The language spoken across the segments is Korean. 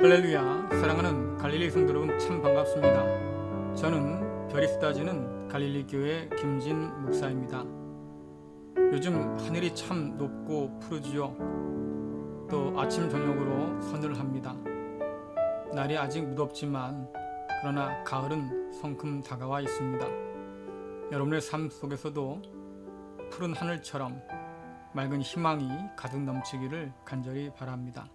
할렐루야. 사랑하는 갈릴리 성도 여러분, 참 반갑습니다. 저는 별이 쏟아지는 갈릴리 교회 김진 목사입니다. 요즘 하늘이 참 높고 푸르지요. 또 아침 저녁으로 선을 합니다. 날이 아직 무덥지만 그러나 가을은 성큼 다가와 있습니다. 여러분의 삶 속에서도 푸른 하늘처럼 맑은 희망이 가득 넘치기를 간절히 바랍니다.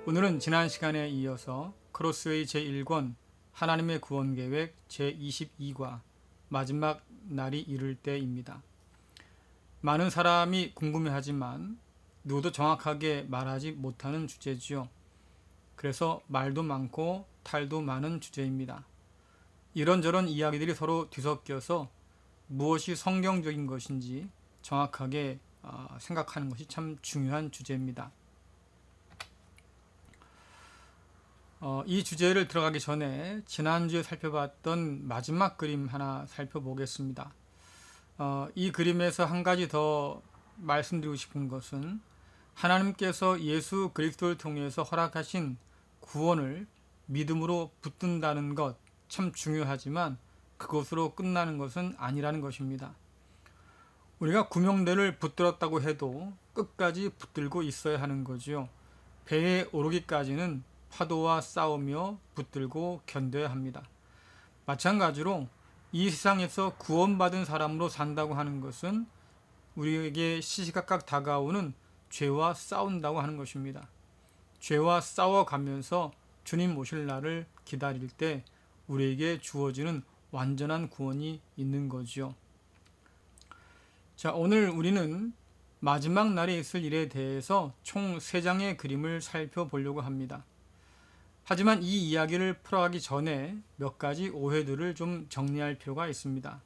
오늘은 지난 시간에 이어서 크로스웨이 제1권 하나님의 구원계획 제22과 마지막 날이 이를 때입니다. 많은 사람이 궁금해하지만 누구도 정확하게 말하지 못하는 주제지요. 그래서 말도 많고 탈도 많은 주제입니다. 이런저런 이야기들이 서로 뒤섞여서 무엇이 성경적인 것인지 정확하게 생각하는 것이 참 중요한 주제입니다. 이 주제를 들어가기 전에 지난주에 살펴봤던 마지막 그림 하나 살펴보겠습니다. 이 그림에서 한 가지 더 말씀드리고 싶은 것은 하나님께서 예수 그리스도를 통해서 허락하신 구원을 믿음으로 붙든다는 것 참 중요하지만 그것으로 끝나는 것은 아니라는 것입니다. 우리가 구명대를 붙들었다고 해도 끝까지 붙들고 있어야 하는 거죠. 배에 오르기까지는 파도와 싸우며 붙들고 견뎌야 합니다. 마찬가지로 이 세상에서 구원받은 사람으로 산다고 하는 것은 우리에게 시시각각 다가오는 죄와 싸운다고 하는 것입니다. 죄와 싸워가면서 주님 오실 날을 기다릴 때 우리에게 주어지는 완전한 구원이 있는 거지요. 자, 오늘 우리는 마지막 날에 있을 일에 대해서 총 3장의 그림을 살펴보려고 합니다. 하지만 이 이야기를 풀어가기 전에 몇 가지 오해들을 좀 정리할 필요가 있습니다.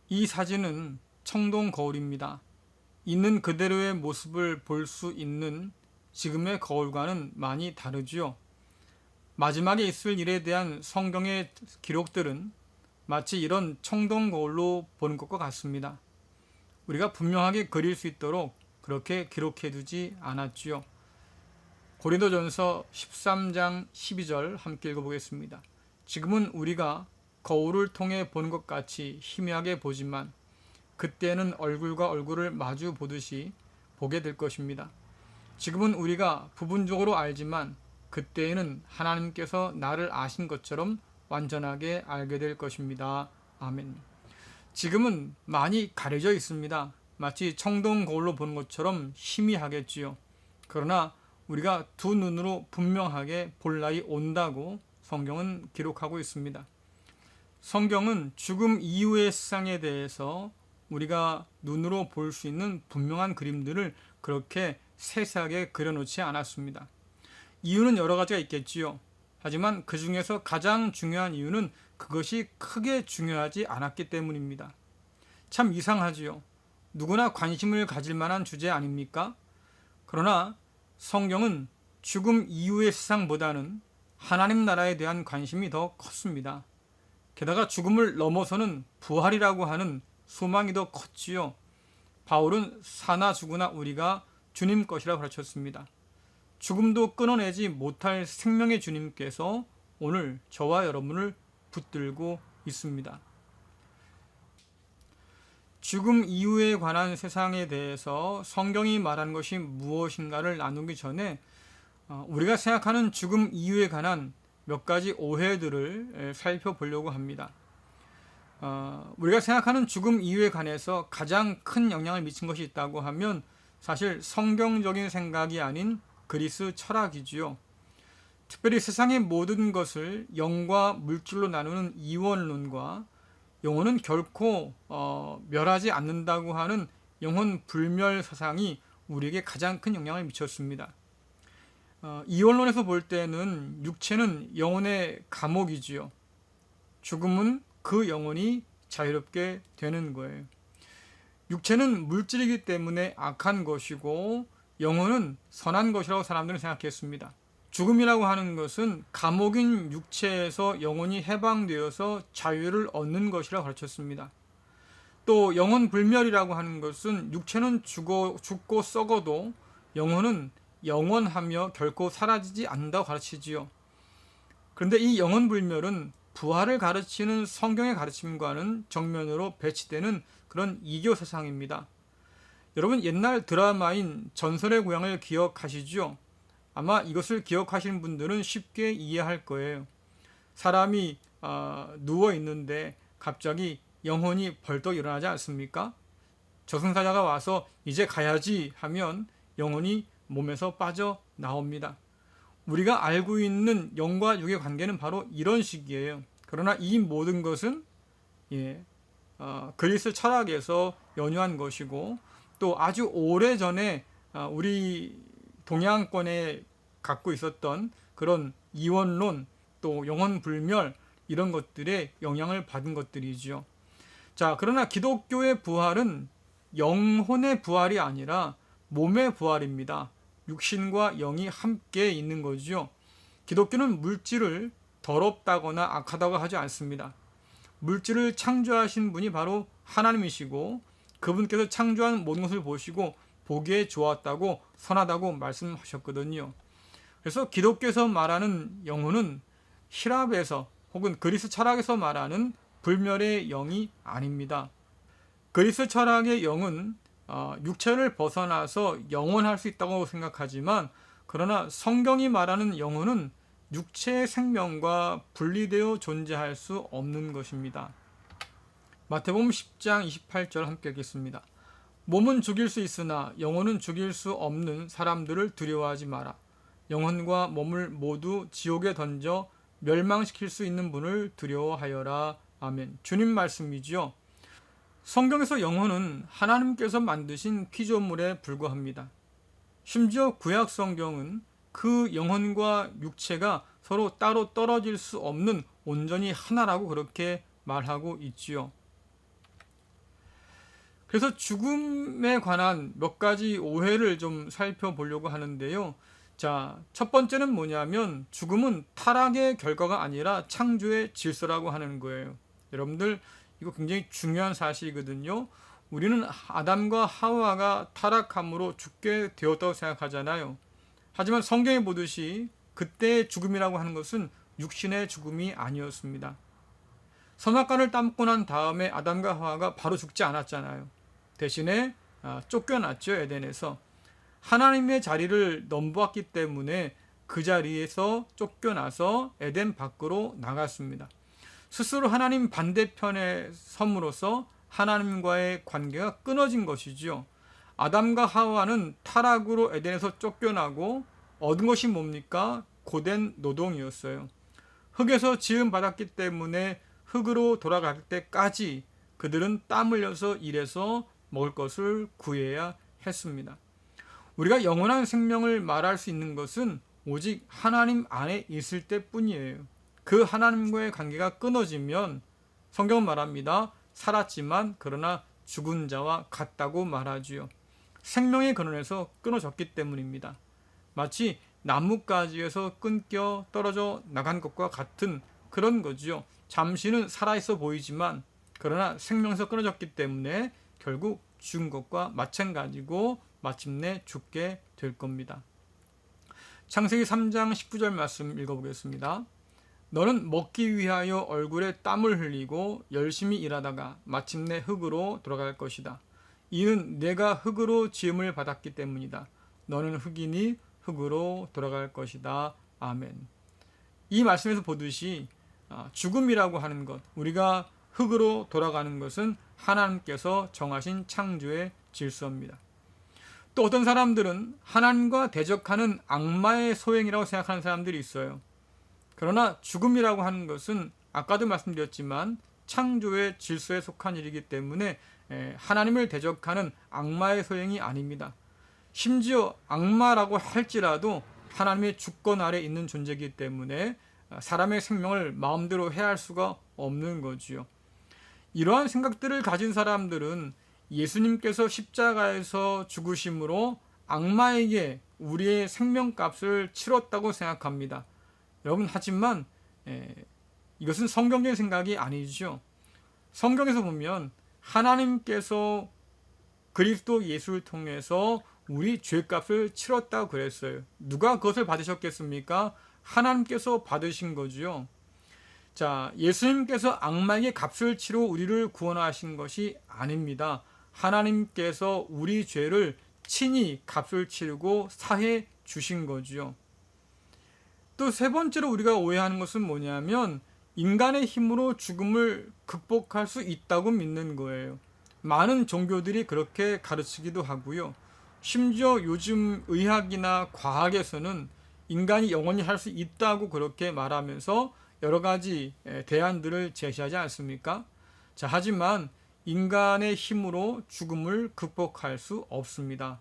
이 사진은 청동 거울입니다. 있는 그대로의 모습을 볼 수 있는 지금의 거울과는 많이 다르지요. 마지막에 있을 일에 대한 성경의 기록들은 마치 이런 청동 거울로 보는 것과 같습니다. 우리가 분명하게 그릴 수 있도록 그렇게 기록해 두지 않았지요. 고린도전서 13장 12절 함께 읽어보겠습니다. 지금은 우리가 거울을 통해 보는 것 같이 희미하게 보지만 그때는 얼굴과 얼굴을 마주 보듯이 보게 될 것입니다. 지금은 우리가 부분적으로 알지만 그때에는 하나님께서 나를 아신 것처럼 완전하게 알게 될 것입니다. 아멘. 지금은 많이 가려져 있습니다. 마치 청동 거울로 보는 것처럼 희미하겠지요. 그러나 우리가 두 눈으로 분명하게 볼 날이 온다고 성경은 기록하고 있습니다. 성경은 죽음 이후의 세상에 대해서 우리가 눈으로 볼 수 있는 분명한 그림들을 그렇게 세세하게 그려놓지 않았습니다. 이유는 여러 가지가 있겠지요. 하지만 그 중에서 가장 중요한 이유는 그것이 크게 중요하지 않았기 때문입니다. 참 이상하지요. 누구나 관심을 가질 만한 주제 아닙니까? 그러나 성경은 죽음 이후의 세상보다는 하나님 나라에 대한 관심이 더 컸습니다. 게다가 죽음을 넘어서는 부활이라고 하는 소망이 더 컸지요. 바울은 사나 죽으나 우리가 주님 것이라고 가르쳤습니다. 죽음도 끊어내지 못할 생명의 주님께서 오늘 저와 여러분을 붙들고 있습니다. 죽음 이후에 관한 세상에 대해서 성경이 말한 것이 무엇인가를 나누기 전에 우리가 생각하는 죽음 이후에 관한 몇 가지 오해들을 살펴보려고 합니다. 우리가 생각하는 죽음 이후에 관해서 가장 큰 영향을 미친 것이 있다고 하면 사실 성경적인 생각이 아닌 그리스 철학이지요. 특별히 세상의 모든 것을 영과 물질로 나누는 이원론과 영혼은 결코 멸하지 않는다고 하는 영혼 불멸 사상이 우리에게 가장 큰 영향을 미쳤습니다. 이원론에서 볼 때는 육체는 영혼의 감옥이지요. 죽음은 그 영혼이 자유롭게 되는 거예요. 육체는 물질이기 때문에 악한 것이고 영혼은 선한 것이라고 사람들은 생각했습니다. 죽음이라고 하는 것은 감옥인 육체에서 영혼이 해방되어서 자유를 얻는 것이라고 가르쳤습니다. 또 영혼 불멸이라고 하는 것은 육체는 죽고 썩어도 영혼은 영원하며 결코 사라지지 않는다고 가르치지요. 그런데 이 영혼불멸은 부활을 가르치는 성경의 가르침과는 정면으로 배치되는 그런 이교 사상입니다. 여러분, 옛날 드라마인 전설의 고향을 기억하시죠? 아마 이것을 기억하시는 분들은 쉽게 이해할 거예요. 사람이 누워 있는데 갑자기 영혼이 벌떡 일어나지 않습니까? 저승사자가 와서 이제 가야지 하면 영혼이 몸에서 빠져 나옵니다. 우리가 알고 있는 영과 육의 관계는 바로 이런 식이에요. 그러나 이 모든 것은 그리스 철학에서 연유한 것이고, 또 아주 오래 전에 우리 동양권에 갖고 있었던 그런 이원론, 또 영혼불멸, 이런 것들의 영향을 받은 것들이지요. 자, 그러나 기독교의 부활은 영혼의 부활이 아니라 몸의 부활입니다. 육신과 영이 함께 있는 거죠. 기독교는 물질을 더럽다거나 악하다고 하지 않습니다. 물질을 창조하신 분이 바로 하나님이시고, 그분께서 창조한 모든 것을 보시고 보기에 좋았다고, 선하다고 말씀하셨거든요. 그래서 기독교에서 말하는 영혼은 히랍에서 혹은 그리스 철학에서 말하는 불멸의 영이 아닙니다. 그리스 철학의 영은 육체를 벗어나서 영원할 수 있다고 생각하지만, 그러나 성경이 말하는 영혼은 육체의 생명과 분리되어 존재할 수 없는 것입니다. 마태복음 10장 28절 함께 읽겠습니다. 몸은 죽일 수 있으나 영혼은 죽일 수 없는 사람들을 두려워하지 마라. 영혼과 몸을 모두 지옥에 던져 멸망시킬 수 있는 분을 두려워하여라. 아멘. 주님 말씀이죠. 성경에서 영혼은 하나님께서 만드신 피조물에 불과합니다. 심지어 구약 성경은 그 영혼과 육체가 서로 따로 떨어질 수 없는 온전히 하나라고 그렇게 말하고 있지요. 그래서 죽음에 관한 몇 가지 오해를 좀 살펴보려고 하는데요. 자, 첫 번째는 뭐냐면 죽음은 타락의 결과가 아니라 창조의 질서라고 하는 거예요. 여러분들, 이거 굉장히 중요한 사실이거든요. 우리는 아담과 하와가 타락함으로 죽게 되었다고 생각하잖아요. 하지만 성경에 보듯이 그때의 죽음이라고 하는 것은 육신의 죽음이 아니었습니다. 선악과를 따먹고 난 다음에 아담과 하와가 바로 죽지 않았잖아요. 대신에 쫓겨났죠, 에덴에서. 하나님의 자리를 넘보았기 때문에 그 자리에서 쫓겨나서 에덴 밖으로 나갔습니다. 스스로 하나님 반대편에 섬으로써 하나님과의 관계가 끊어진 것이지요. 아담과 하와는 타락으로 에덴에서 쫓겨나고 얻은 것이 뭡니까? 고된 노동이었어요. 흙에서 지음 받았기 때문에 흙으로 돌아갈 때까지 그들은 땀 흘려서 일해서 먹을 것을 구해야 했습니다. 우리가 영원한 생명을 말할 수 있는 것은 오직 하나님 안에 있을 때뿐이에요. 그 하나님과의 관계가 끊어지면 성경은 말합니다. 살았지만 그러나 죽은 자와 같다고 말하지요. 생명의 근원에서 끊어졌기 때문입니다. 마치 나뭇가지에서 끊겨 떨어져 나간 것과 같은 그런 거지요. 잠시는 살아있어 보이지만 그러나 생명에서 끊어졌기 때문에 결국 죽은 것과 마찬가지고 마침내 죽게 될 겁니다. 창세기 3장 19절 말씀 읽어보겠습니다. 너는 먹기 위하여 얼굴에 땀을 흘리고 열심히 일하다가 마침내 흙으로 돌아갈 것이다. 이는 내가 흙으로 지음을 받았기 때문이다. 너는 흙이니 흙으로 돌아갈 것이다. 아멘. 이 말씀에서 보듯이 죽음이라고 하는 것, 우리가 흙으로 돌아가는 것은 하나님께서 정하신 창조의 질서입니다. 또 어떤 사람들은 하나님과 대적하는 악마의 소행이라고 생각하는 사람들이 있어요. 그러나 죽음이라고 하는 것은 아까도 말씀드렸지만 창조의 질서에 속한 일이기 때문에 하나님을 대적하는 악마의 소행이 아닙니다. 심지어 악마라고 할지라도 하나님의 주권 아래 있는 존재이기 때문에 사람의 생명을 마음대로 해할 수가 없는 거지요. 이러한 생각들을 가진 사람들은 예수님께서 십자가에서 죽으심으로 악마에게 우리의 생명값을 치렀다고 생각합니다. 여러분, 하지만 이것은 성경적인 생각이 아니죠. 성경에서 보면 하나님께서 그리스도 예수를 통해서 우리 죄값을 치렀다고 그랬어요. 누가 그것을 받으셨겠습니까? 하나님께서 받으신 거지요. 자, 예수님께서 악마에게 값을 치러 우리를 구원하신 것이 아닙니다. 하나님께서 우리 죄를 친히 값을 치르고 사해 주신 거지요. 또 세 번째로 우리가 오해하는 것은 뭐냐면 인간의 힘으로 죽음을 극복할 수 있다고 믿는 거예요. 많은 종교들이 그렇게 가르치기도 하고요. 심지어 요즘 의학이나 과학에서는 인간이 영원히 할 수 있다고 그렇게 말하면서 여러 가지 대안들을 제시하지 않습니까? 자, 하지만 인간의 힘으로 죽음을 극복할 수 없습니다.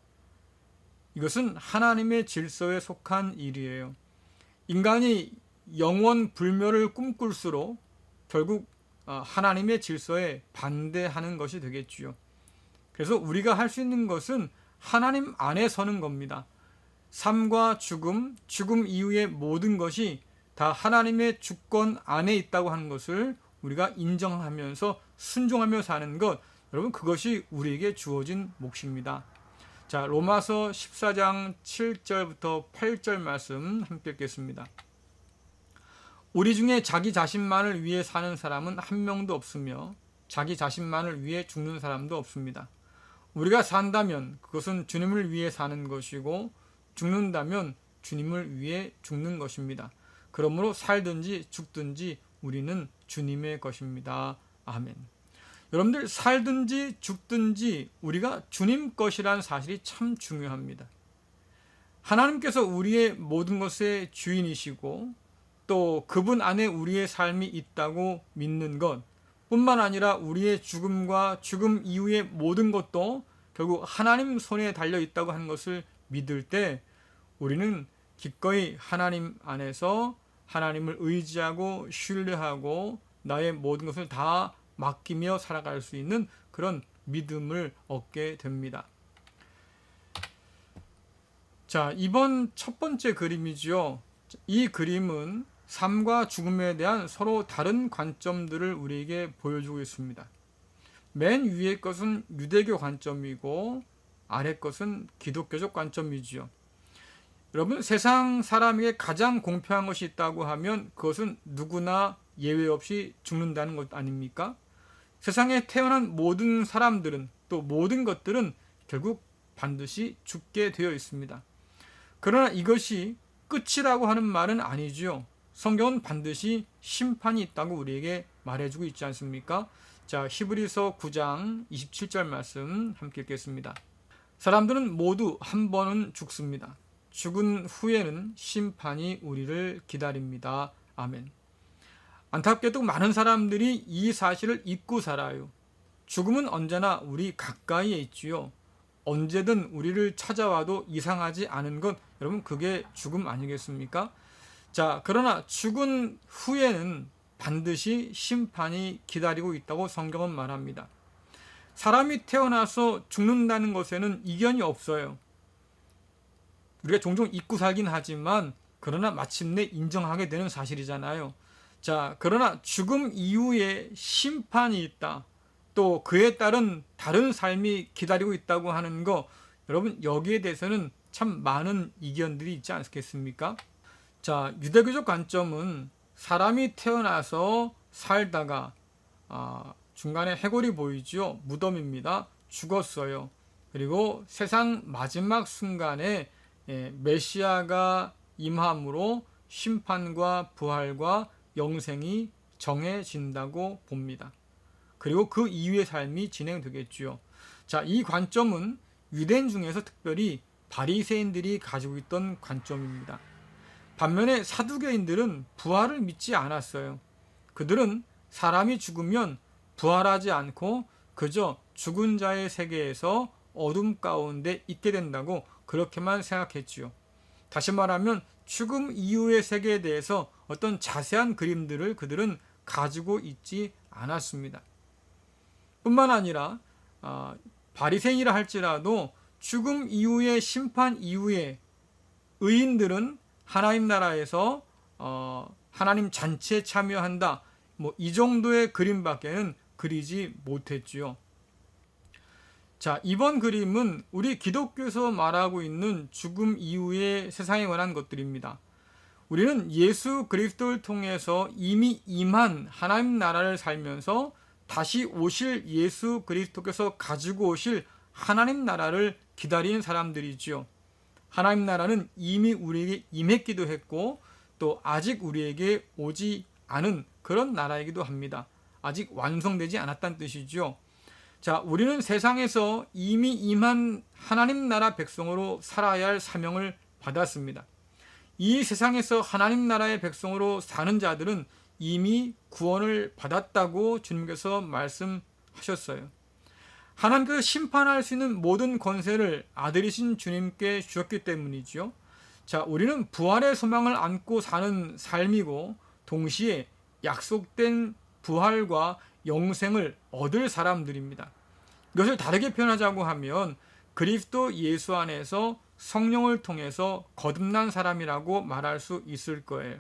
이것은 하나님의 질서에 속한 일이에요. 인간이 영원 불멸을 꿈꿀수록 결국 하나님의 질서에 반대하는 것이 되겠지요. 그래서 우리가 할 수 있는 것은 하나님 안에 서는 겁니다. 삶과 죽음, 죽음 이후의 모든 것이 다 하나님의 주권 안에 있다고 하는 것을 우리가 인정하면서 순종하며 사는 것, 여러분 그것이 우리에게 주어진 몫입니다. 자, 로마서 14장 7절부터 8절 말씀 함께 읽겠습니다. 우리 중에 자기 자신만을 위해 사는 사람은 한 명도 없으며 자기 자신만을 위해 죽는 사람도 없습니다. 우리가 산다면 그것은 주님을 위해 사는 것이고 죽는다면 주님을 위해 죽는 것입니다. 그러므로 살든지 죽든지 우리는 주님의 것입니다. 아멘. 여러분들 살든지 죽든지 우리가 주님 것이라는 사실이 참 중요합니다. 하나님께서 우리의 모든 것의 주인이시고 또 그분 안에 우리의 삶이 있다고 믿는 것 뿐만 아니라 우리의 죽음과 죽음 이후의 모든 것도 결국 하나님 손에 달려 있다고 하는 것을 믿을 때 우리는 기꺼이 하나님 안에서 하나님을 의지하고 신뢰하고 나의 모든 것을 다 맡기며 살아갈 수 있는 그런 믿음을 얻게 됩니다. 자, 이번 첫 번째 그림이죠. 이 그림은 삶과 죽음에 대한 서로 다른 관점들을 우리에게 보여주고 있습니다. 맨 위의 것은 유대교 관점이고 아래 것은 기독교적 관점이지요. 여러분, 세상 사람에게 가장 공평한 것이 있다고 하면 그것은 누구나 예외 없이 죽는다는 것 아닙니까? 세상에 태어난 모든 사람들은 또 모든 것들은 결국 반드시 죽게 되어 있습니다. 그러나 이것이 끝이라고 하는 말은 아니죠. 성경은 반드시 심판이 있다고 우리에게 말해주고 있지 않습니까? 자, 히브리서 9장 27절 말씀 함께 읽겠습니다. 사람들은 모두 한 번은 죽습니다. 죽은 후에는 심판이 우리를 기다립니다. 아멘. 안타깝게도 많은 사람들이 이 사실을 잊고 살아요. 죽음은 언제나 우리 가까이에 있지요. 언제든 우리를 찾아와도 이상하지 않은 것, 여러분 그게 죽음 아니겠습니까? 자, 그러나 죽은 후에는 반드시 심판이 기다리고 있다고 성경은 말합니다. 사람이 태어나서 죽는다는 것에는 이견이 없어요. 우리가 종종 잊고 살긴 하지만 그러나 마침내 인정하게 되는 사실이잖아요. 자, 그러나 죽음 이후에 심판이 있다. 또 그에 따른 다른 삶이 기다리고 있다고 하는 거, 여러분 여기에 대해서는 참 많은 이견들이 있지 않겠습니까? 자, 유대교적 관점은 사람이 태어나서 살다가 중간에 해골이 보이죠. 무덤입니다. 죽었어요. 그리고 세상 마지막 순간에 메시아가 임함으로 심판과 부활과 영생이 정해진다고 봅니다. 그리고 그 이후의 삶이 진행되겠지요. 자, 이 관점은 유대인 중에서 특별히 바리새인들이 가지고 있던 관점입니다. 반면에 사두개인들은 부활을 믿지 않았어요. 그들은 사람이 죽으면 부활하지 않고 그저 죽은 자의 세계에서 어둠 가운데 있게 된다고 그렇게만 생각했지요. 다시 말하면 죽음 이후의 세계에 대해서 어떤 자세한 그림들을 그들은 가지고 있지 않았습니다. 뿐만 아니라 바리새인이라 할지라도 죽음 이후의 심판 이후에 의인들은 하나님 나라에서 하나님 잔치에 참여한다. 이 정도의 그림밖에는 그리지 못했지요. 자, 이번 그림은 우리 기독교에서 말하고 있는 죽음 이후의 세상에 관한 것들입니다. 우리는 예수 그리스도를 통해서 이미 임한 하나님 나라를 살면서 다시 오실 예수 그리스도께서 가지고 오실 하나님 나라를 기다리는 사람들이지요. 하나님 나라는 이미 우리에게 임했기도 했고 또 아직 우리에게 오지 않은 그런 나라이기도 합니다. 아직 완성되지 않았다는 뜻이죠. 자, 우리는 세상에서 이미 임한 하나님 나라 백성으로 살아야 할 사명을 받았습니다. 이 세상에서 하나님 나라의 백성으로 사는 자들은 이미 구원을 받았다고 주님께서 말씀하셨어요. 하나님께서 심판할 수 있는 모든 권세를 아들이신 주님께 주셨기 때문이죠. 자, 우리는 부활의 소망을 안고 사는 삶이고 동시에 약속된 부활과 영생을 얻을 사람들입니다. 이것을 다르게 표현하자고 하면 그리스도 예수 안에서 성령을 통해서 거듭난 사람이라고 말할 수 있을 거예요.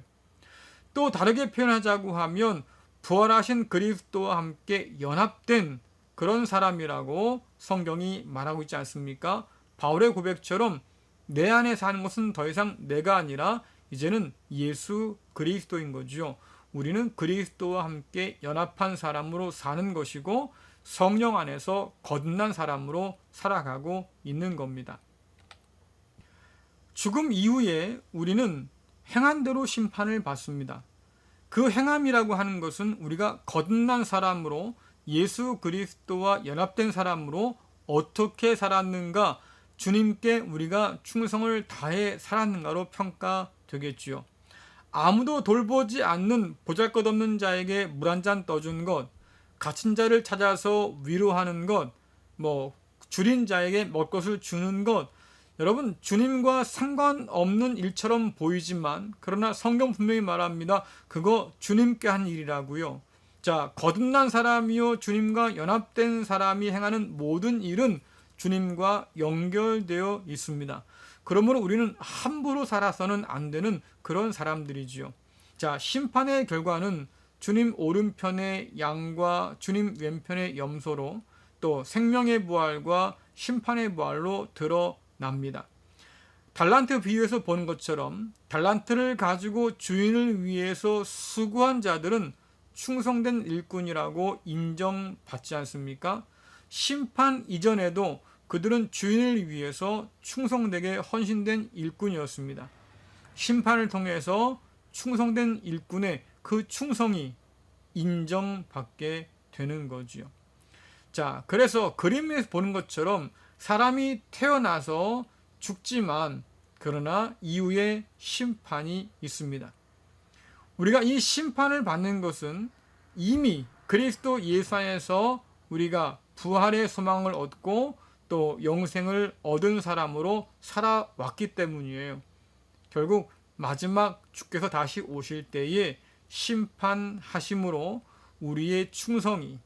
또 다르게 표현하자고 하면 부활하신 그리스도와 함께 연합된 그런 사람이라고 성경이 말하고 있지 않습니까? 바울의 고백처럼 내 안에 사는 것은 더 이상 내가 아니라 이제는 예수 그리스도인 거죠. 우리는 그리스도와 함께 연합한 사람으로 사는 것이고 성령 안에서 거듭난 사람으로 살아가고 있는 겁니다. 죽음 이후에 우리는 행한 대로 심판을 받습니다. 그 행함이라고 하는 것은 우리가 거듭난 사람으로 예수 그리스도와 연합된 사람으로 어떻게 살았는가, 주님께 우리가 충성을 다해 살았는가로 평가되겠지요. 아무도 돌보지 않는 보잘것없는 자에게 물 한 잔 떠준 것, 갇힌 자를 찾아서 위로하는 것, 줄인 자에게 먹을 것을 주는 것, 여러분, 주님과 상관없는 일처럼 보이지만 그러나 성경 분명히 말합니다. 그거 주님께 한 일이라고요. 자, 거듭난 사람이요 주님과 연합된 사람이 행하는 모든 일은 주님과 연결되어 있습니다. 그러므로 우리는 함부로 살아서는 안 되는 그런 사람들이지요. 자, 심판의 결과는 주님 오른편의 양과 주님 왼편의 염소로 또 생명의 부활과 심판의 부활로 드러납니다. 달란트 비유에서 보는 것처럼 달란트를 가지고 주인을 위해서 수고한 자들은 충성된 일꾼이라고 인정받지 않습니까? 심판 이전에도 그들은 주인을 위해서 충성되게 헌신된 일꾼이었습니다. 심판을 통해서 충성된 일꾼의 그 충성이 인정받게 되는 거지요. 자, 그래서 그림에서 보는 것처럼 사람이 태어나서 죽지만 그러나 이후에 심판이 있습니다. 우리가 이 심판을 받는 것은 이미 그리스도 예수 안에서 우리가 부활의 소망을 얻고 또 영생을 얻은 사람으로 살아왔기 때문이에요. 결국 마지막 주께서 다시 오실 때에 심판하심으로 우리의 충성이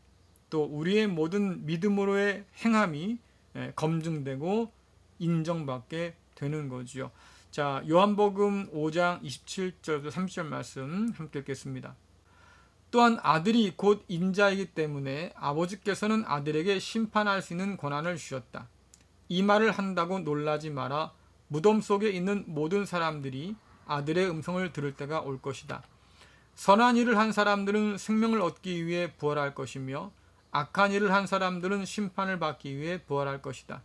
또 우리의 모든 믿음으로의 행함이 검증되고 인정받게 되는 거지요. 자, 요한복음 5장 27절부터 30절 말씀 함께 읽겠습니다. 또한 아들이 곧 인자이기 때문에 아버지께서는 아들에게 심판할 수 있는 권한을 주셨다. 이 말을 한다고 놀라지 마라. 무덤 속에 있는 모든 사람들이 아들의 음성을 들을 때가 올 것이다. 선한 일을 한 사람들은 생명을 얻기 위해 부활할 것이며 악한 일을 한 사람들은 심판을 받기 위해 부활할 것이다.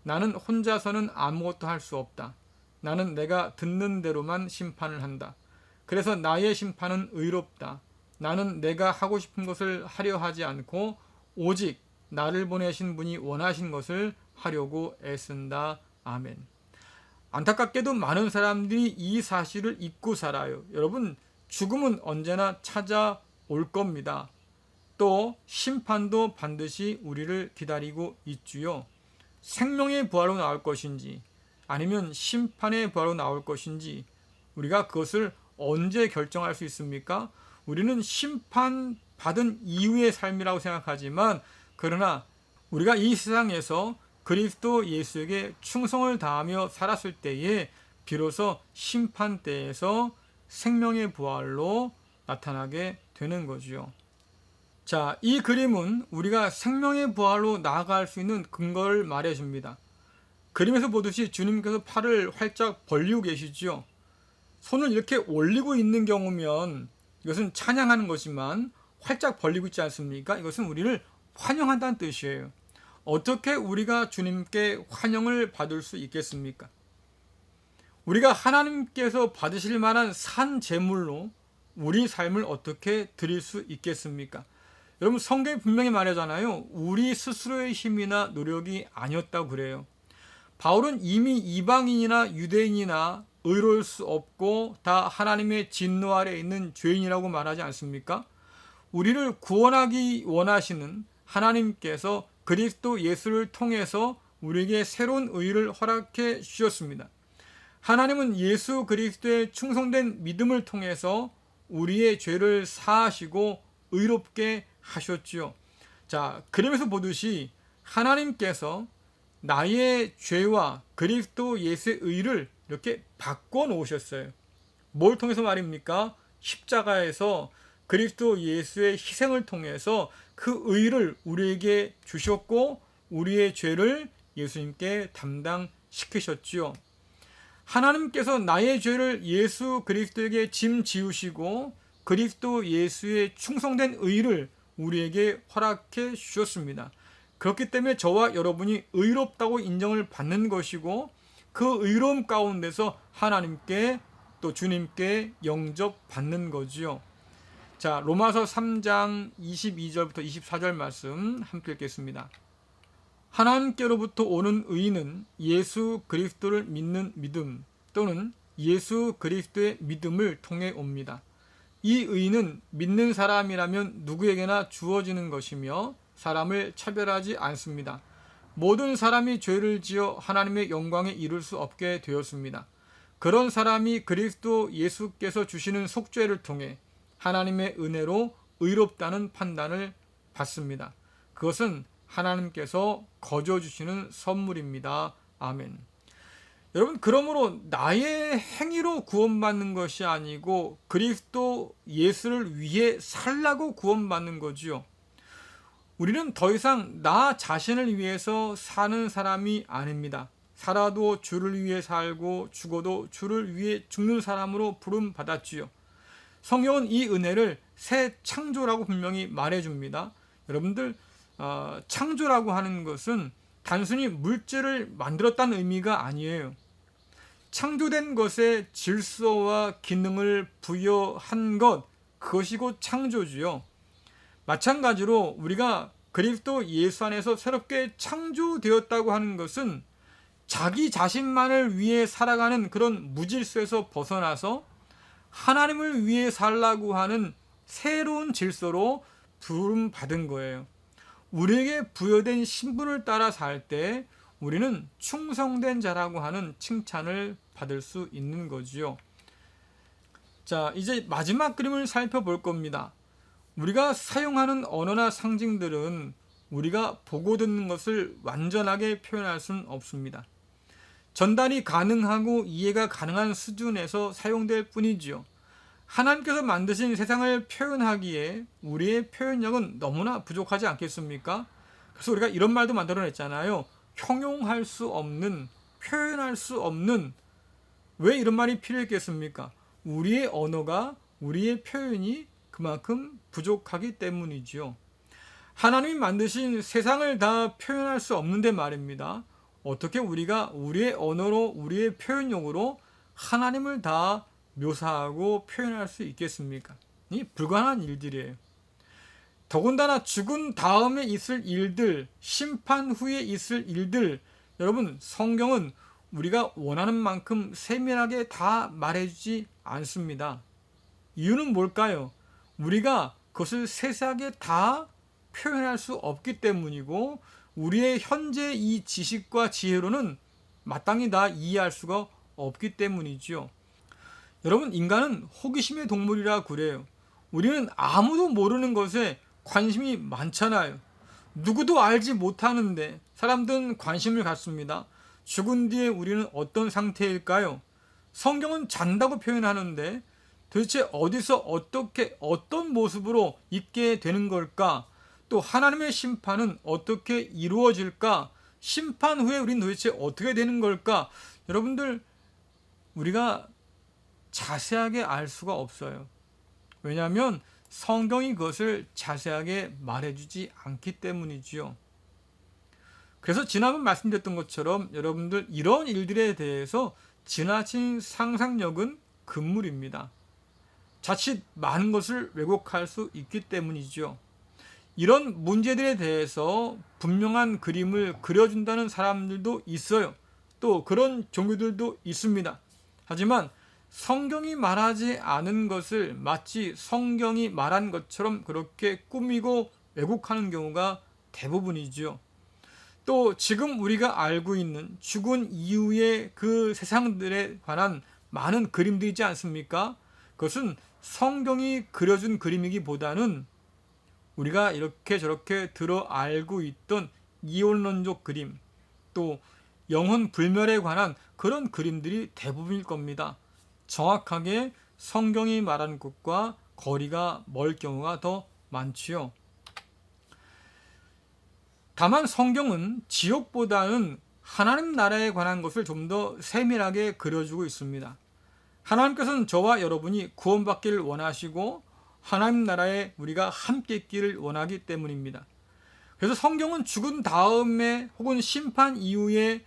나는 혼자서는 아무것도 할 수 없다. 나는 내가 듣는 대로만 심판을 한다. 그래서 나의 심판은 의롭다. 나는 내가 하고 싶은 것을 하려 하지 않고 오직 나를 보내신 분이 원하신 것을 하려고 애쓴다. 아멘. 안타깝게도 많은 사람들이 이 사실을 잊고 살아요. 여러분, 죽음은 언제나 찾아올 겁니다. 또 심판도 반드시 우리를 기다리고 있지요. 생명의 부활로 나올 것인지 아니면 심판의 부활로 나올 것인지 우리가 그것을 언제 결정할 수 있습니까? 우리는 심판받은 이후의 삶이라고 생각하지만 그러나 우리가 이 세상에서 그리스도 예수에게 충성을 다하며 살았을 때에 비로소 심판 때에서 생명의 부활로 나타나게 되는 거죠. 자, 이 그림은 우리가 생명의 부활로 나아갈 수 있는 근거를 말해 줍니다. 그림에서 보듯이 주님께서 팔을 활짝 벌리고 계시지요. 손을 이렇게 올리고 있는 경우면 이것은 찬양하는 것이지만 활짝 벌리고 있지 않습니까? 이것은 우리를 환영한다는 뜻이에요. 어떻게 우리가 주님께 환영을 받을 수 있겠습니까? 우리가 하나님께서 받으실 만한 산 제물로 우리 삶을 어떻게 드릴 수 있겠습니까? 여러분, 성경이 분명히 말하잖아요. 우리 스스로의 힘이나 노력이 아니었다고 그래요. 바울은 이미 이방인이나 유대인이나 의로울 수 없고 다 하나님의 진노 아래 있는 죄인이라고 말하지 않습니까? 우리를 구원하기 원하시는 하나님께서 그리스도 예수를 통해서 우리에게 새로운 의를 허락해 주셨습니다. 하나님은 예수 그리스도의 충성된 믿음을 통해서 우리의 죄를 사하시고 의롭게 하셨지요. 자, 그림에서 보듯이 하나님께서 나의 죄와 그리스도 예수의 의를 이렇게 바꿔 놓으셨어요. 뭘 통해서 말입니까? 십자가에서 그리스도 예수의 희생을 통해서 그 의를 우리에게 주셨고 우리의 죄를 예수님께 담당시키셨지요. 하나님께서 나의 죄를 예수 그리스도에게 짐 지우시고 그리스도 예수의 충성된 의를 우리에게 허락해 주셨습니다. 그렇기 때문에 저와 여러분이 의롭다고 인정을 받는 것이고 그 의로움 가운데서 하나님께 또 주님께 영접받는 거지요. 자, 로마서 3장 22절부터 24절 말씀 함께 읽겠습니다. 하나님께로부터 오는 의는 예수 그리스도를 믿는 믿음 또는 예수 그리스도의 믿음을 통해 옵니다. 이 의는 믿는 사람이라면 누구에게나 주어지는 것이며 사람을 차별하지 않습니다. 모든 사람이 죄를 지어 하나님의 영광에 이를 수 없게 되었습니다. 그런 사람이 그리스도 예수께서 주시는 속죄를 통해 하나님의 은혜로 의롭다는 판단을 받습니다. 그것은 하나님께서 거저 주시는 선물입니다. 아멘. 여러분, 그러므로 나의 행위로 구원받는 것이 아니고 그리스도 예수를 위해 살라고 구원받는 거지요. 우리는 더 이상 나 자신을 위해서 사는 사람이 아닙니다. 살아도 주를 위해 살고 죽어도 주를 위해 죽는 사람으로 부름 받았지요. 성경은 이 은혜를 새 창조라고 분명히 말해줍니다. 여러분들, 창조라고 하는 것은 단순히 물질을 만들었다는 의미가 아니에요. 창조된 것에 질서와 기능을 부여한 것, 그것이 곧 창조지요. 마찬가지로 우리가 그리스도 예수 안에서 새롭게 창조되었다고 하는 것은 자기 자신만을 위해 살아가는 그런 무질서에서 벗어나서 하나님을 위해 살라고 하는 새로운 질서로 부름받은 거예요. 우리에게 부여된 신분을 따라 살 때 우리는 충성된 자라고 하는 칭찬을 받을 수 있는 거지요. 자, 이제 마지막 그림을 살펴볼 겁니다. 우리가 사용하는 언어나 상징들은 우리가 보고 듣는 것을 완전하게 표현할 수는 없습니다. 전달이 가능하고 이해가 가능한 수준에서 사용될 뿐이지요. 하나님께서 만드신 세상을 표현하기에 우리의 표현력은 너무나 부족하지 않겠습니까? 그래서 우리가 이런 말도 만들어냈잖아요. 형용할 수 없는, 표현할 수 없는. 왜 이런 말이 필요했겠습니까? 우리의 언어가, 우리의 표현이 그만큼 부족하기 때문이지요. 하나님이 만드신 세상을 다 표현할 수 없는데 말입니다. 어떻게 우리가 우리의 언어로, 우리의 표현력으로 하나님을 다 묘사하고 표현할 수 있겠습니까? 이 불가능한 일들이에요. 더군다나 죽은 다음에 있을 일들, 심판 후에 있을 일들, 여러분, 성경은 우리가 원하는 만큼 세밀하게 다 말해주지 않습니다. 이유는 뭘까요? 우리가 그것을 세세하게 다 표현할 수 없기 때문이고 우리의 현재 이 지식과 지혜로는 마땅히 다 이해할 수가 없기 때문이죠. 여러분, 인간은 호기심의 동물이라 그래요. 우리는 아무도 모르는 것에 관심이 많잖아요. 누구도 알지 못하는데 사람들은 관심을 갖습니다. 죽은 뒤에 우리는 어떤 상태일까요? 성경은 잔다고 표현하는데 도대체 어디서 어떻게 어떤 모습으로 있게 되는 걸까? 또 하나님의 심판은 어떻게 이루어질까? 심판 후에 우리는 도대체 어떻게 되는 걸까? 여러분들, 우리가 자세하게 알 수가 없어요. 왜냐하면 성경이 그것을 자세하게 말해주지 않기 때문이지요. 그래서 지난번 말씀드렸던 것처럼 여러분들, 이런 일들에 대해서 지나친 상상력은 금물입니다. 자칫 많은 것을 왜곡할 수 있기 때문이죠. 이런 문제들에 대해서 분명한 그림을 그려준다는 사람들도 있어요. 또 그런 종교들도 있습니다. 하지만 성경이 말하지 않은 것을 마치 성경이 말한 것처럼 그렇게 꾸미고 왜곡하는 경우가 대부분이죠. 또 지금 우리가 알고 있는 죽은 이후의 그 세상들에 관한 많은 그림들이 있지 않습니까? 그것은 성경이 그려준 그림이기보다는 우리가 이렇게 저렇게 들어 알고 있던 이원론적 그림, 또 영혼 불멸에 관한 그런 그림들이 대부분일 겁니다. 정확하게 성경이 말하는 것과 거리가 멀 경우가 더 많지요. 다만 성경은 지옥보다는 하나님 나라에 관한 것을 좀 더 세밀하게 그려주고 있습니다. 하나님께서는 저와 여러분이 구원받기를 원하시고 하나님 나라에 우리가 함께 있기를 원하기 때문입니다. 그래서 성경은 죽은 다음에 혹은 심판 이후에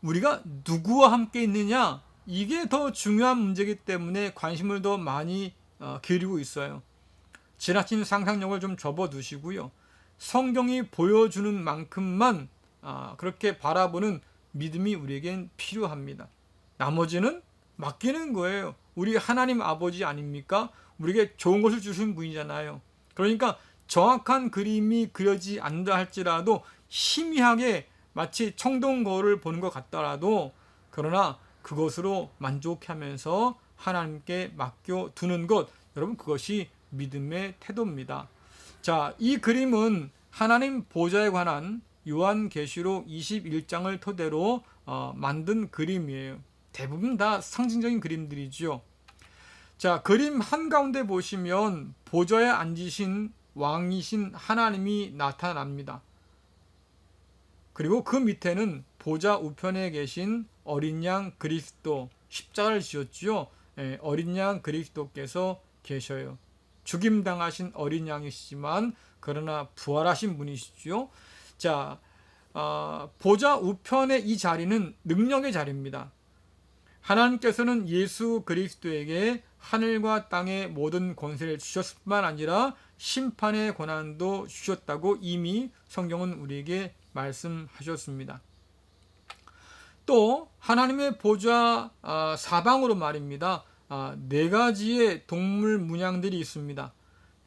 우리가 누구와 함께 있느냐, 이게 더 중요한 문제이기 때문에 관심을 더 많이 기울이고 있어요. 지나친 상상력을 좀 접어두시고요. 성경이 보여주는 만큼만 그렇게 바라보는 믿음이 우리에겐 필요합니다. 나머지는 맡기는 거예요. 우리 하나님 아버지 아닙니까? 우리에게 좋은 것을 주신 분이잖아요. 그러니까 정확한 그림이 그려지지 않는다 할지라도 희미하게 마치 청동 거울을 보는 것 같더라도, 그러나 그것으로 만족하면서 하나님께 맡겨두는 것, 여러분, 그것이 믿음의 태도입니다. 자, 이 그림은 하나님 보좌에 관한 요한계시록 21장을 토대로 만든 그림이에요. 대부분 다 상징적인 그림들이죠. 자, 그림 한가운데 보시면 보좌에 앉으신 왕이신 하나님이 나타납니다. 그리고 그 밑에는 보좌 우편에 계신 어린 양 그리스도, 십자가를 지었죠. 어린 양 그리스도께서 계셔요. 죽임당하신 어린 양이시지만 그러나 부활하신 분이시죠. 자, 보좌 우편의 이 자리는 능력의 자리입니다. 하나님께서는 예수 그리스도에게 하늘과 땅의 모든 권세를 주셨을 뿐만 아니라 심판의 권한도 주셨다고 이미 성경은 우리에게 말씀하셨습니다. 또 하나님의 보좌 사방으로 말입니다. 네 가지의 동물 문양들이 있습니다.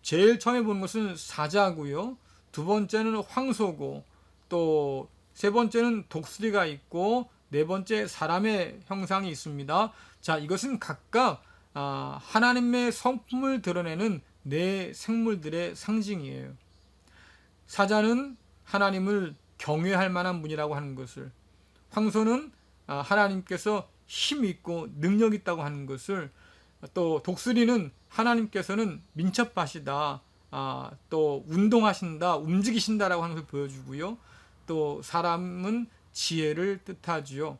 제일 처음에 보는 것은 사자고요. 두 번째는 황소고, 또 세 번째는 독수리가 있고, 네 번째 사람의 형상이 있습니다. 자, 이것은 각각 하나님의 성품을 드러내는 네 생물들의 상징이에요. 사자는 하나님을 경외할 만한 분이라고 하는 것을, 황소는 하나님께서 힘 있고 능력 있다고 하는 것을, 또 독수리는 하나님께서는 민첩하시다, 또 운동하신다, 움직이신다라고 하는 것을 보여주고요. 또 사람은 지혜를 뜻하지요.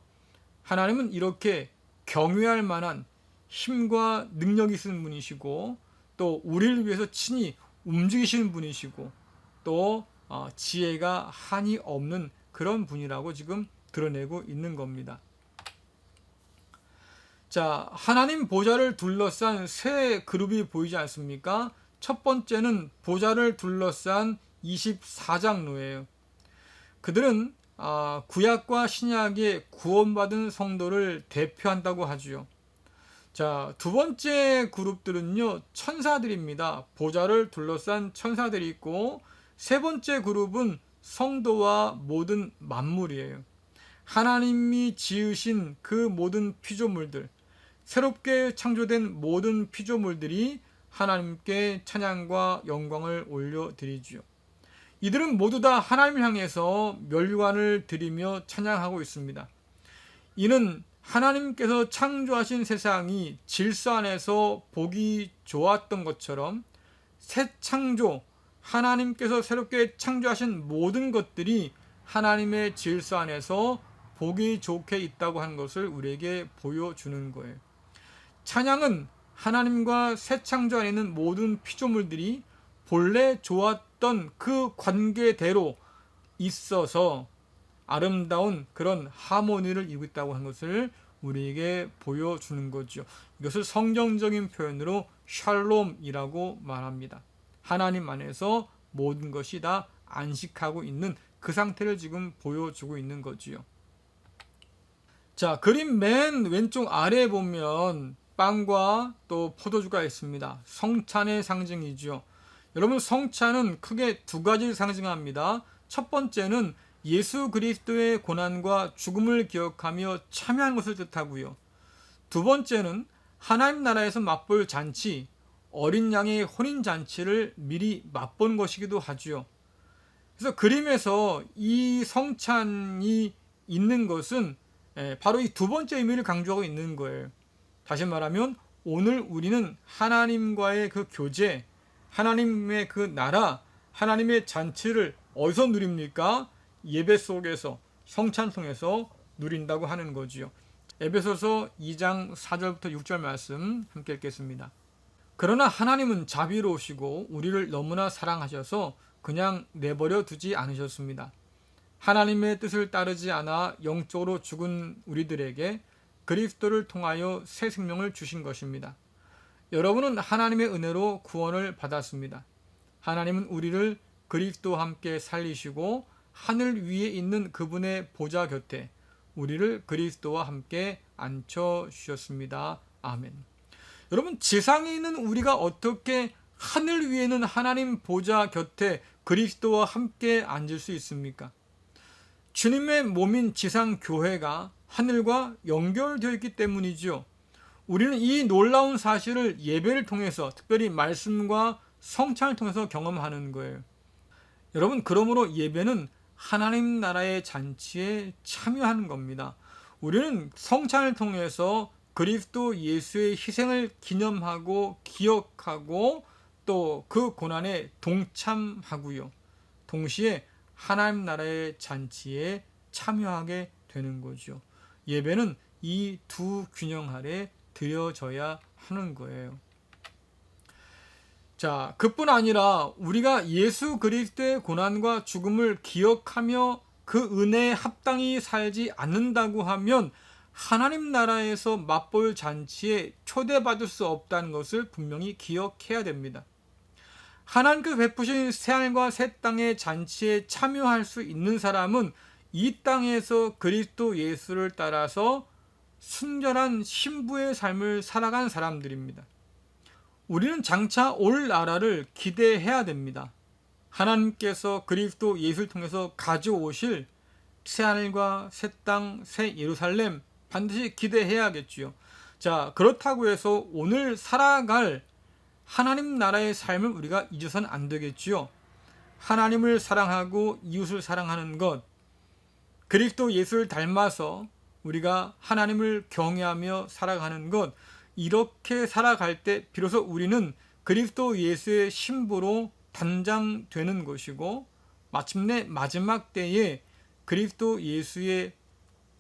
하나님은 이렇게 경외할 만한 힘과 능력이 있는 분이시고, 또 우리를 위해서 친히 움직이시는 분이시고, 또 지혜가 한이 없는 그런 분이라고 지금 드러내고 있는 겁니다. 자, 하나님 보좌를 둘러싼 세 그룹이 보이지 않습니까? 첫 번째는 보좌를 둘러싼 24장로예요. 그들은 구약과 신약의 구원받은 성도를 대표한다고 하죠. 자, 두 번째 그룹들은요, 천사들입니다. 보좌를 둘러싼 천사들이 있고, 세 번째 그룹은 성도와 모든 만물이에요. 하나님이 지으신 그 모든 피조물들, 새롭게 창조된 모든 피조물들이 하나님께 찬양과 영광을 올려드리지요. 이들은 모두 다 하나님을 향해서 멸관을 드리며 찬양하고 있습니다. 이는 하나님께서 창조하신 세상이 질서 안에서 보기 좋았던 것처럼 새 창조, 하나님께서 새롭게 창조하신 모든 것들이 하나님의 질서 안에서 보기 좋게 있다고 하는 것을 우리에게 보여주는 거예요. 찬양은 하나님과 새 창조 안에 있는 모든 피조물들이 본래 좋았던 그 관계대로 있어서 아름다운 그런 하모니를 이루고 있다고 하는 것을 우리에게 보여주는 거죠. 이것을 성경적인 표현으로 샬롬이라고 말합니다. 하나님 안에서 모든 것이 다 안식하고 있는 그 상태를 지금 보여주고 있는 거지요. 자, 그림 맨 왼쪽 아래에 보면 빵과 또 포도주가 있습니다. 성찬의 상징이죠. 여러분, 성찬은 크게 두 가지를 상징합니다. 첫 번째는 예수 그리스도의 고난과 죽음을 기억하며 참여한 것을 뜻하고요. 두 번째는 하나님 나라에서 맛볼 잔치, 어린 양의 혼인 잔치를 미리 맛본 것이기도 하죠. 그래서 그림에서 이 성찬이 있는 것은 바로 이 두 번째 의미를 강조하고 있는 거예요. 다시 말하면 오늘 우리는 하나님과의 그 교제, 하나님의 그 나라, 하나님의 잔치를 어디서 누립니까? 예배 속에서, 성찬송에서 누린다고 하는 거지요. 에베소서 2장 4절부터 6절 말씀 함께 읽겠습니다. 그러나 하나님은 자비로우시고 우리를 너무나 사랑하셔서 그냥 내버려 두지 않으셨습니다. 하나님의 뜻을 따르지 않아 영적으로 죽은 우리들에게 그리스도를 통하여 새 생명을 주신 것입니다. 여러분은 하나님의 은혜로 구원을 받았습니다. 하나님은 우리를 그리스도와 함께 살리시고 하늘 위에 있는 그분의 보좌 곁에 우리를 그리스도와 함께 앉혀주셨습니다. 아멘. 여러분, 지상에 있는 우리가 어떻게 하늘 위에 있는 하나님 보좌 곁에 그리스도와 함께 앉을 수 있습니까? 주님의 몸인 지상교회가 하늘과 연결되어 있기 때문이죠. 우리는 이 놀라운 사실을 예배를 통해서, 특별히 말씀과 성찬을 통해서 경험하는 거예요. 여러분, 그러므로 예배는 하나님 나라의 잔치에 참여하는 겁니다. 우리는 성찬을 통해서 그리스도 예수의 희생을 기념하고 기억하고 또 그 고난에 동참하고요. 동시에 하나님 나라의 잔치에 참여하게 되는 거죠. 예배는 이 두 균형 아래 드려져야 하는 거예요. 자, 그뿐 아니라 우리가 예수 그리스도의 고난과 죽음을 기억하며 그 은혜에 합당히 살지 않는다고 하면 하나님 나라에서 맛볼 잔치에 초대받을 수 없다는 것을 분명히 기억해야 됩니다. 하나님께서 베푸신 새하늘과 새 땅의 잔치에 참여할 수 있는 사람은 이 땅에서 그리스도 예수를 따라서 순결한 신부의 삶을 살아간 사람들입니다. 우리는 장차 올 나라를 기대해야 됩니다. 하나님께서 그리스도 예수를 통해서 가져오실 새하늘과 새 땅, 새 예루살렘 반드시 기대해야겠지요. 자, 그렇다고 해서 오늘 살아갈 하나님 나라의 삶을 우리가 잊어서는 안 되겠지요. 하나님을 사랑하고 이웃을 사랑하는 것, 그리스도 예수를 닮아서 우리가 하나님을 경외하며 살아가는 것, 이렇게 살아갈 때 비로소 우리는 그리스도 예수의 신부로 단장되는 것이고 마침내 마지막 때에 그리스도 예수의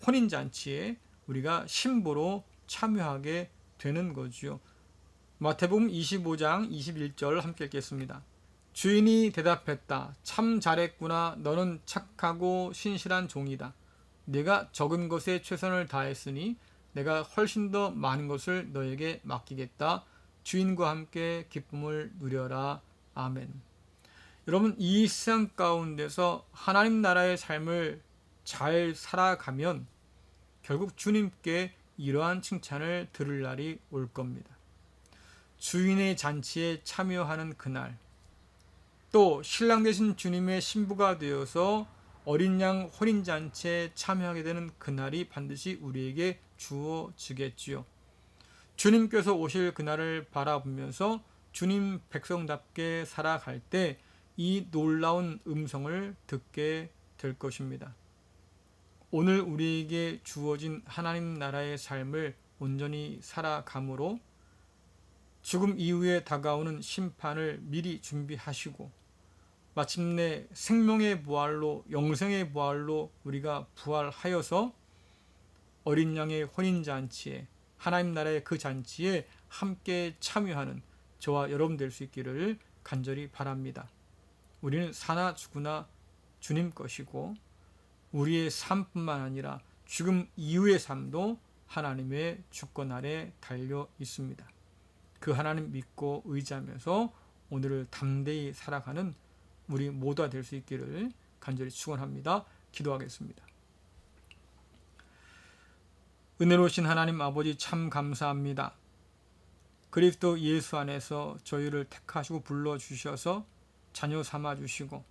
혼인잔치에 우리가 신부로 참여하게 되는 거지요. 마태복음 25장 21절 함께 읽겠습니다. 주인이 대답했다. 참 잘했구나. 너는 착하고 신실한 종이다. 네가 적은 것에 최선을 다했으니 내가 훨씬 더 많은 것을 너에게 맡기겠다. 주인과 함께 기쁨을 누려라. 아멘. 여러분, 이 세상 가운데서 하나님 나라의 삶을 잘 살아가면 결국 주님께 이러한 칭찬을 들을 날이 올 겁니다. 주인의 잔치에 참여하는 그날, 또 신랑 되신 주님의 신부가 되어서 어린 양 혼인잔치에 참여하게 되는 그날이 반드시 우리에게 주어지겠지요. 주님께서 오실 그날을 바라보면서 주님 백성답게 살아갈 때 이 놀라운 음성을 듣게 될 것입니다. 오늘 우리에게 주어진 하나님 나라의 삶을 온전히 살아감으로 죽음 이후에 다가오는 심판을 미리 준비하시고 마침내 생명의 부활로 영생의 부활로 우리가 부활하여서 어린 양의 혼인잔치에 하나님 나라의 그 잔치에 함께 참여하는 저와 여러분 될 수 있기를 간절히 바랍니다. 우리는 사나 죽으나 주님 것이고 우리의 삶뿐만 아니라 죽음 이후의 삶도 하나님의 주권 아래 달려 있습니다. 그 하나님 믿고 의지하면서 오늘을 담대히 살아가는 우리 모두가 될 수 있기를 간절히 축원합니다. 기도하겠습니다. 은혜로우신 하나님 아버지 참 감사합니다. 그리스도 예수 안에서 저희를 택하시고 불러주셔서 자녀 삼아주시고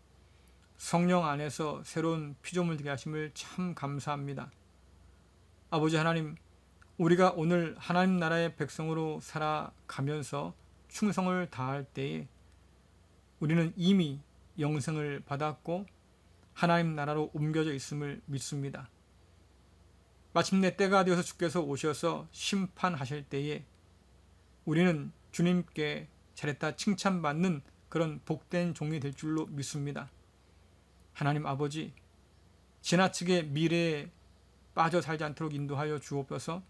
성령 안에서 새로운 피조물 되게 하심을 참 감사합니다. 아버지 하나님, 우리가 오늘 하나님 나라의 백성으로 살아가면서 충성을 다할 때에 우리는 이미 영생을 받았고 하나님 나라로 옮겨져 있음을 믿습니다. 마침내 때가 되어서 주께서 오셔서 심판하실 때에 우리는 주님께 잘했다 칭찬받는 그런 복된 종이 될 줄로 믿습니다. 하나님 아버지, 지나치게 미래에 빠져 살지 않도록 인도하여 주옵소서.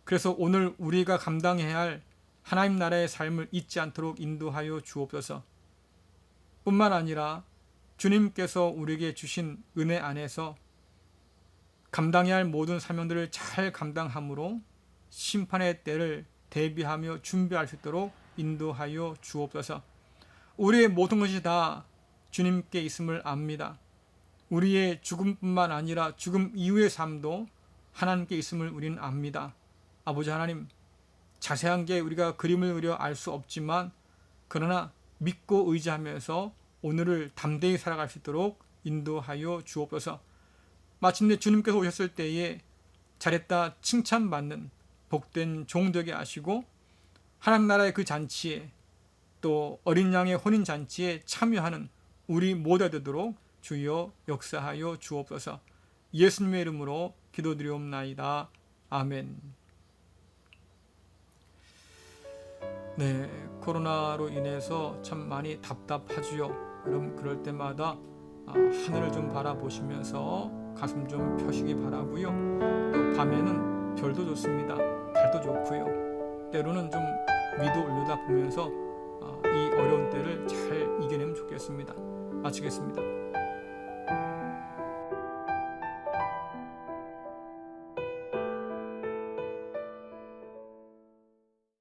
그래서 오늘 우리가 감당해야 할 하나님 나라의 삶을 잊지 않도록 인도하여 주옵소서. 뿐만 아니라 주님께서 우리에게 주신 은혜 안에서 감당해야 할 모든 사명들을 잘 감당함으로 심판의 때를 대비하며 준비할 수 있도록 인도하여 주옵소서. 우리의 모든 것이 다 주님께 있음을 압니다. 우리의 죽음뿐만 아니라 죽음 이후의 삶도 하나님께 있음을 우리는 압니다. 아버지 하나님, 자세한 게 우리가 그림을 그려 알 수 없지만 그러나 믿고 의지하면서 오늘을 담대히 살아갈 수 있도록 인도하여 주옵소서. 마침내 주님께서 오셨을 때에 잘했다 칭찬받는 복된 종 되게 하시고 하나님 나라의 그 잔치에 또 어린 양의 혼인 잔치에 참여하는 우리 모두가 되도록 주여 역사하여 주옵소서. 예수님의 이름으로 기도드리옵나이다. 아멘. 네, 코로나로 인해서 참 많이 답답하지요. 여러분 그럴 때마다 하늘을 좀 바라보시면서 가슴 좀 펴시기 바라고요. 또 밤에는 별도 좋습니다. 달도 좋고요. 때로는 좀 위도 올려다 보면서 이 어려운 때를 잘 이겨내면 좋겠습니다. 마치겠습니다.